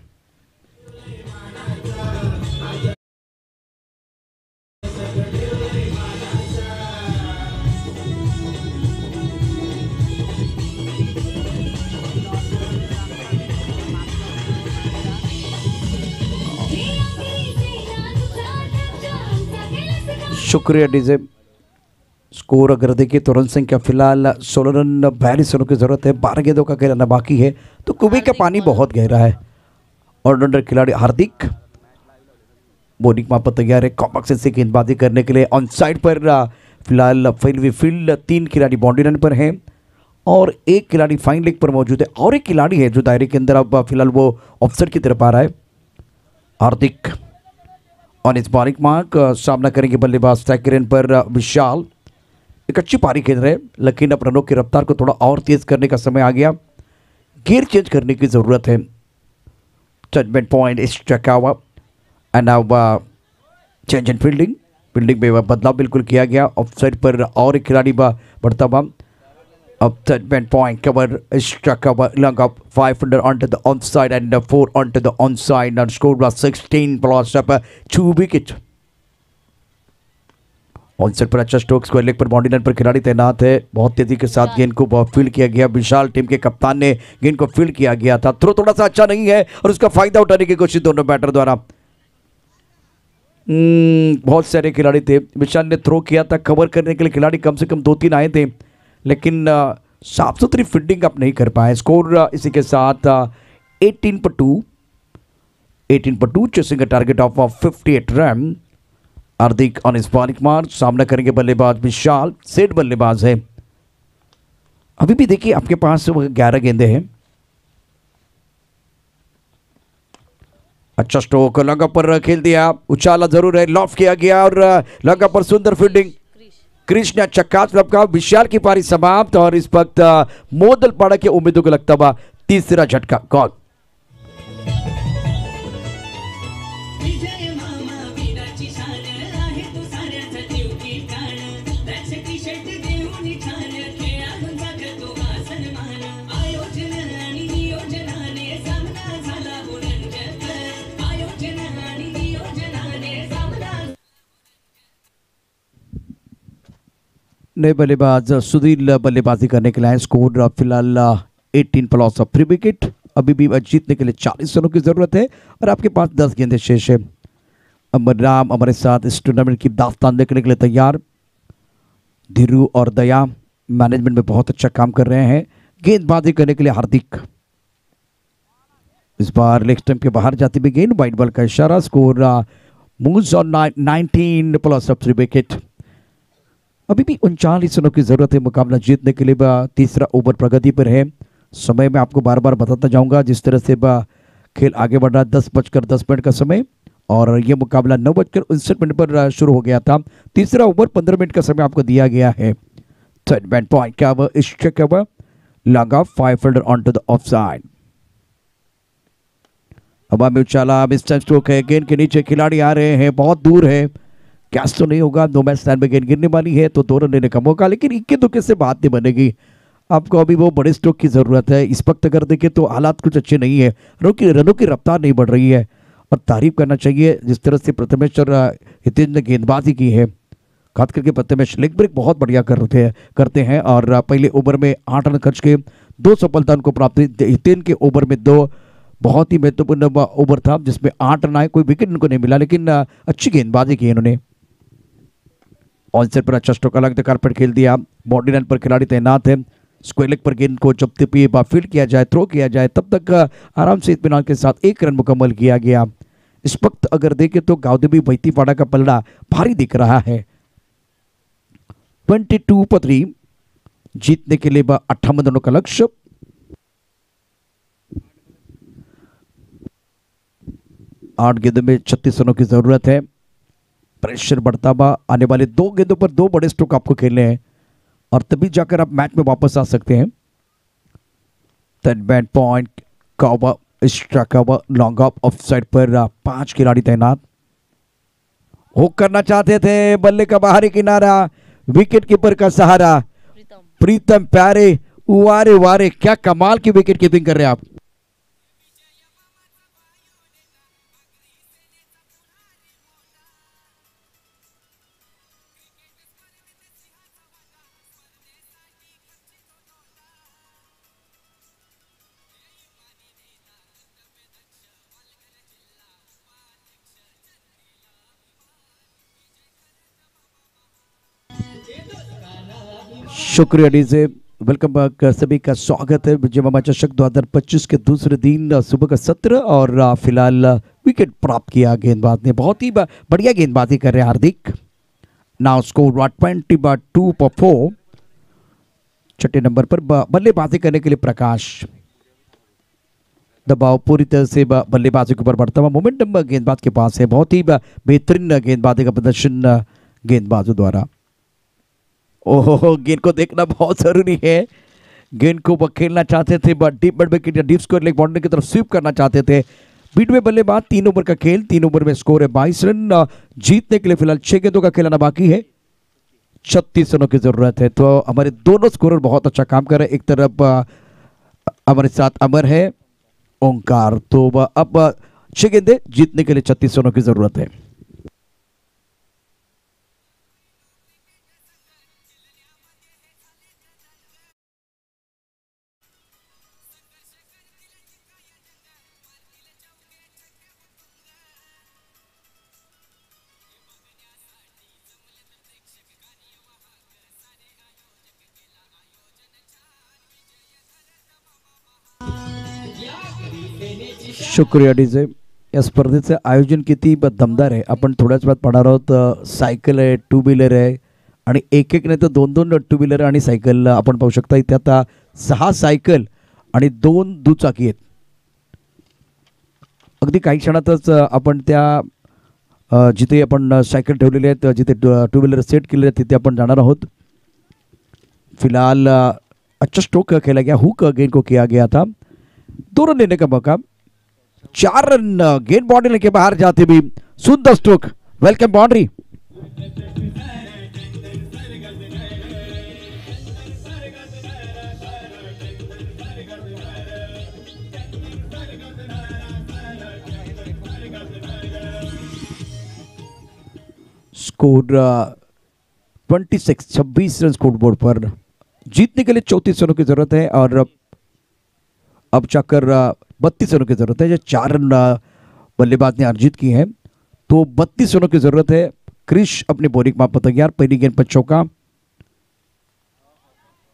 शुक्रिया डीजे. स्कोर अगर देखिए तो रन संख्या फिलहाल 16 रन 42 रनों की जरूरत है. 12 गेंदों का खेल आना बाकी है. तो कुएं का पानी बहुत गहरा है. ऑलराउंडर खिलाड़ी हार्दिक बॉलिंग मापा तैयार है कॉम्पैक्ट से गेंदबाजी करने के लिए. ऑन साइड पर फिलहाल फील्ड 3 खिलाड़ी बाउंड्री लाइन पर हैं और 1 खिलाड़ी फाइन लेग पर मौजूद है. और एक खिलाड़ी है जो दायरे के अंदर अब फिलहाल वो ऑफसाइड की तरफ आ रहा है. हार्दिक ऑन इस बॉलिंग मार्क. सामना करेंगे बल्लेबाज टैकरेन पर विशाल. एक अच्छी पारी खेल रहे हैं, लेकिन अब रनों की रफ्तार को थोड़ा और तेज करने का समय आ गया. गियर चेंज करने की जरूरत है. जजमेंट पॉइंट इस चकावा and now change in fielding. Fielding में बदलाव बिल्कुल किया गया. ऑफ साइड पर और एक खिलाड़ी बढ़ता हुआ. Up judgment point cover struck cover long up 500 onto the onside and 4 onto the onside and score was 16 plus up 2 wicket. Onside पर अच्छा स्ट्रोक. स्क्वायर लेग पर बाउंड्री लाइन पर खिलाड़ी तैनात है. बहुत तेजी के साथ गेंद को फील्ड किया गया. विशाल टीम के कप्तान ने गेंद को फील्ड किया गया था. थ्रो थोड़ा सा अच्छा नहीं है और उसका फायदा उठाने की कोशिश दोनों बैटर द्वारा. बहुत सारे खिलाड़ी थे. विशाल ने थ्रो किया था. कवर करने के लिए खिलाड़ी कम से कम 2-3 आए थे, लेकिन साफ सुथरी फील्डिंग आप नहीं कर पाए. स्कोर इसी के साथ 18 पर 2 chasing target of 58 run. Hardik on is bowling March, सामना करेंगे बल्लेबाज विशाल, सेट बल्लेबाज है। अभी भी देखिए आपके पास 11 गेंदे हैं। अच्छा स्ट्रोक, लंगा पर खेल दिया, उछाला जरूर है, लॉफ किया गया और लंगा पर सुंदर फील्डिंग। कृष्ण अच्छा कैच लपका, विशाल की पारी समाप्त और इस वक्त मोदल पाड़ा के उम्मीदों को लगता हुआ तीसरा झटका कॉल। नए बल्लेबाज सुधीर बल्लेबाजी करने के लिए, स्कोर फिलहाल 18 प्लस 3 विकेट। अभी भी जीतने के लिए 40 रनों की जरूरत है और आपके पास 10 गेंदे शेष है। अमर राम हमारे साथ इस टूर्नामेंट की दास्तान देखने के लिए तैयार। धीरू और दया मैनेजमेंट में बहुत अच्छा काम कर रहे हैं। गेंदबाजी करने के लिए हार्दिक, इस बार लेग स्टंप के बाहर जाती हुई गेंद, वाइड बॉल का इशारा। Score moves on 19 plus 3 wicket. अभी भी 39 रनों की जरूरत है मुकाबला जीतने के लिए। तीसरा ओवर प्रगति पर है। समय में आपको बार बार बताता जाऊंगा जिस तरह से खेल आगे बढ़ रहा है। 10:10 का समय और यह मुकाबला 9:59 पर शुरू हो गया था। तीसरा ओवर 15 मिनट का समय आपको दिया गया है। थर्ड बैट पॉइंट क्या हुआ, स्ट्राइक हुआ, लगा 5 fielder on to the off side. हवा में उछाला, मिस्टर स्ट्रोक है, गेंद के नीचे खिलाड़ी आ रहे हैं, बहुत दूर है, कैच तो नहीं होगा। 2 मैच स्टैंड में गेंद गिरने वाली है तो 2 रन लेने का मौका, लेकिन इक्के दुक्के से बात नहीं बनेगी। आपको अभी वो बड़े स्ट्रोक की जरूरत है। इस वक्त अगर देखें तो हालात कुछ अच्छे नहीं है, रनों की रफ्तार नहीं बढ़ रही है और तारीफ करना चाहिए जिस तरह से प्रथमेश और हितेश ने गेंदबाजी की है। खास करके प्रथमेश लेग ब्रेक बहुत बढ़िया करते हैं और पहले ओवर में 8 रन खर्च के 2 सफलता उनको प्राप्त हुई। हितेश के ओवर में 2 बहुत ही महत्वपूर्ण ओवर था जिसमें 8 रन आए, कोई विकेट उनको नहीं मिला, लेकिन अच्छी गेंदबाजी की इन्होंने। ऑनसेट पर अच्छा स्ट्रोक अलग कारपेट खेल दिया। बॉडी लाइन पर खिलाड़ी तैनात है। स्क्वायर लेग पर गेंद को जब तक फील्ड किया जाए, थ्रो किया जाए, तब तक आराम से इत्मीनान के साथ 1 रन मुकम्मल किया गया। इस वक्त अगर देखें तो गावदेवी बैतीपाड़ा का पलड़ा भारी दिख रहा है। 22 पर 3 जीतने के लिए 58 रनों का लक्ष्य। आठ गेंदों में 36 रनों की जरूरत है। प्रेशर बढ़ता हुआ, आने वाले 2 गेंदों पर 2 बड़े स्ट्रोक आपको खेलने हैं और तभी जाकर आप मैच में वापस आ सकते हैं। थर्ड बैट पॉइंट कावा स्ट्राइक लॉन्ग ऑफ साइड पर 5 खिलाड़ी तैनात। हुक करना चाहते थे, बल्ले का बाहरी किनारा, विकेट कीपर का सहारा प्रीतम प्यारे। वारे वारे क्या कमाल की विकेट कीपिंग कर रहे हैं आप। शुक्रिया डीजे, वेलकम बैक, सभी का स्वागत है विजय मामा चषक 2025 के दूसरे दिन सुबह का सत्र। और फिलहाल विकेट प्राप्त किया गेंदबाज ने, बहुत ही बढ़िया गेंदबाजी कर रहे हैं हार्दिक। नाउ स्कोर 22 पर 4। छठे नंबर पर बल्लेबाजी करने के लिए प्रकाश। दबाव पूरी तरह से बल्लेबाजी के ऊपर बढ़ता हुआ, मोमेंटम गेंदबाज के पास है। बहुत ही बेहतरीन गेंदबाजी का प्रदर्शन गेंदबाजों द्वारा। ओहो, गेंद को देखना बहुत जरूरी है। गेंद को वह खेलना चाहते थे डीप मिड विकेट या डीप स्कोर लेग बाउंड्री की तरफ स्वीप करना चाहते थे। बीट में बल्लेबाज, 3 ओवर का खेल, 3 ओवर में स्कोर है 22 रन। जीतने के लिए फिलहाल 6 गेंदों का खेलना बाकी है, 36 रनों की जरूरत है। तो हमारे दोनों स्कोरर बहुत अच्छा काम कर रहे हैं। एक तरफ हमारे साथ अमर है, ओंकार। तो अब 6 गेंदे, जीतने के लिए 36 रनों की जरूरत है। शुक्रिया डीजे। या स्पर्धेचं आयोजन किती दमदार आहे. आपण थोड्याच वेळात पाहणार आहोत. सायकल आहे, टू व्हीलर आहे आणि एक एक नाही तर दोन दोन टू व्हीलर आणि सायकल आपण पाहू शकता. इथे आता 6 सायकल आणि 2 दुचाकी आहेत. अगदी काही क्षणातच आपण त्या जिथे आपण सायकल ठेवलेली आहेत, जिथे टू व्हीलर सेट केलेले आहेत, तिथे आपण जाणार आहोत. फिलहाल अच्छा स्ट्रोक खेला गया, हुक गेंद को किया गया था. 2 रन लेने का मौका, 4 रन. गेंद बाउंड्री लेके बाहर जाते भी सुंदर stroke, welcome boundary. Score 26 run score board पर. जीतने के लिए 34 रनों की जरूरत है और अब जाकर 32 रनों की जरूरत है. जो 4 रन बल्लेबाज ने अर्जित की है तो 32 रनों की जरूरत है. क्रिश अपनी बॉलिंग माप पर तैयार. पहली गेंद पर चौका,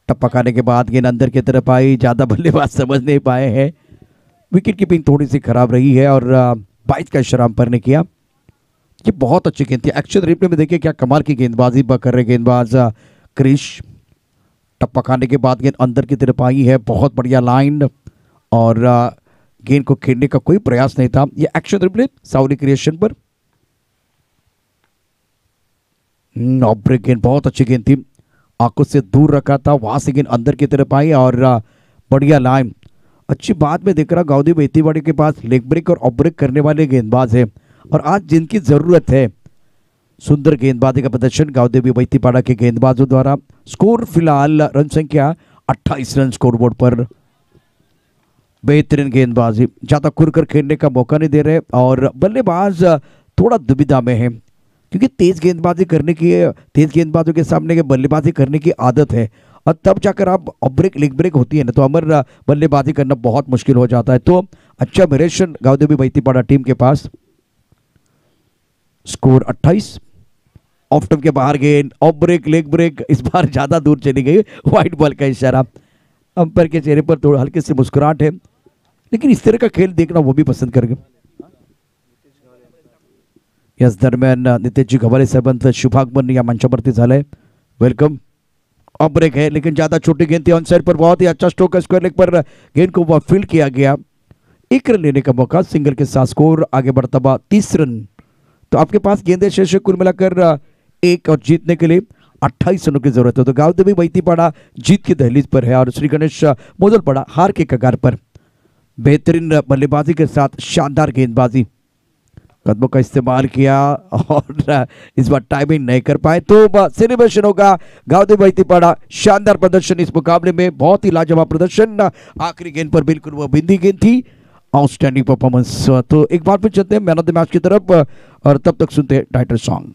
टप्पा खाने के बाद गेंद अंदर की तरफ आई. ज्यादा बल्लेबाज समझ नहीं पाए हैं. विकेट कीपिंग थोड़ी सी खराब रही है और 22 का इशारा अंपायर ने किया. ये बहुत अच्छी गेंद थी. एक्शन रिप्ले में देखिए क्या कमाल की गेंदबाजी कर रहे गेंदबाज क्रिश. टप्पा खाने के बाद गेंद अंदर की तरफ आई है. बहुत बढ़िया लाइन और गेंद को खेलने का कोई प्रयास नहीं था. ये एक्शन रिप्ले साउली क्रिएशन पर. ऑफ ब्रेक गेंद, बहुत अच्छी गेंद थी. आंखों से दूर रखा था, वहां से गेंद अंदर की तरफ आई और बढ़िया लाइन. अच्छी बात मैं देख रहा गाउदेवी बैतीवाड़ी के पास लेग ब्रेक और ऑफ ब्रेक करने वाले गेंदबाज है और आज जिनकी जरूरत है. सुंदर गेंदबाजी का प्रदर्शन गाउदेवी बैतीपाड़ा के गेंदबाजों द्वारा. स्कोर फिलहाल रन संख्या 28 रन स्कोर बोर्ड पर. बेहतरीन गेंदबाजी, ज्यादा खुलकर खेलने का मौका नहीं दे रहे और बल्लेबाज थोड़ा दुविधा में है क्योंकि तेज गेंदबाजों के सामने बल्लेबाजी करने की आदत है और तब जाकर आप ऑफ ब्रेक लेग ब्रेक होती है ना तो अमर बल्लेबाजी करना बहुत मुश्किल हो जाता है. तो अच्छा वेरिएशन गाउदेवी बैतीपाड़ा टीम के पास. स्कोर 28. ऑफ टर्म के बाहर गेंद, ऑफ ब्रेक लेग ब्रेक, इस बार ज्यादा दूर चली गई. वाइट बॉल का इशारा. अंपायर के चेहरे पर थोड़ा हल्की सी मुस्कुराहट है लेकिन इस तरह का खेल देखना वो भी पसंद करेंगे. याच दरम्यान नितेशजी गव्हाळे साहेबांचं शुभागमन या मंचावरती झालंय. वेलकम. ऑफ ब्रेक है लेकिन ज्यादा छोटी गेंद थी. ऑन साइड पर बहुत ही अच्छा स्ट्रोक है. स्क्वायर लेग पर गेंद को फील्ड किया गया. 1 रन लेने का मौका. सिंगल के साथ स्कोर आगे बढ़ता हुआ 30 रन. तो आपके पास गेंदे शेष कुल मिलाकर 1 और जीतने के लिए 28 रनों की जरूरत है. तो गाउदेवी बैतीपाड़ा जीत की दहलीज पर है और श्री गणेश मोदलपाड़ा हार के कगार पर. बेहतरीन बल्लेबाजी के साथ शानदार गेंदबाजी, कदमों का इस्तेमाल किया और इस बार टाइमिंग नहीं कर पाए तो सेलिब्रेशन होगा. गाउदेवी बैतीपाड़ा शानदार प्रदर्शन इस मुकाबले में, बहुत ही लाजवाब प्रदर्शन. आखिरी गेंद पर बिल्कुल वो बिंदी गेंद थी. Outstanding performance. तो एक बार फिर चलते हैं मैन ऑफ द मैच की तरफ और तब तक सुनते हैं टाइटल सॉन्ग.